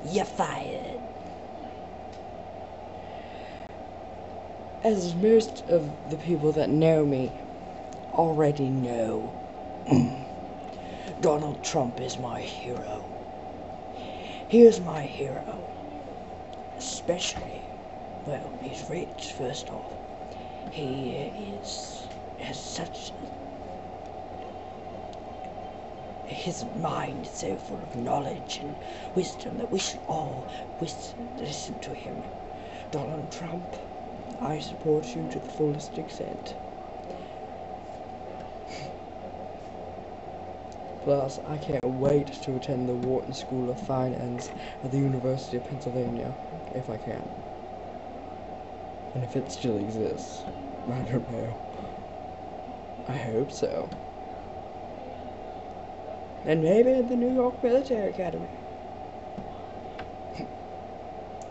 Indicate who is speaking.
Speaker 1: You're fired. As most of the people that know me already know, Donald Trump is my hero. He is my hero. Especially, well, he's rich, first off. He has such, his mind is so full of knowledge and wisdom that we should all listen to him. Donald Trump, I support you to the fullest extent. Plus, I can't wait to attend the Wharton School of Finance at the University of Pennsylvania, if I can. And if it still exists, I don't know. I hope so. And maybe at the New York Military Academy.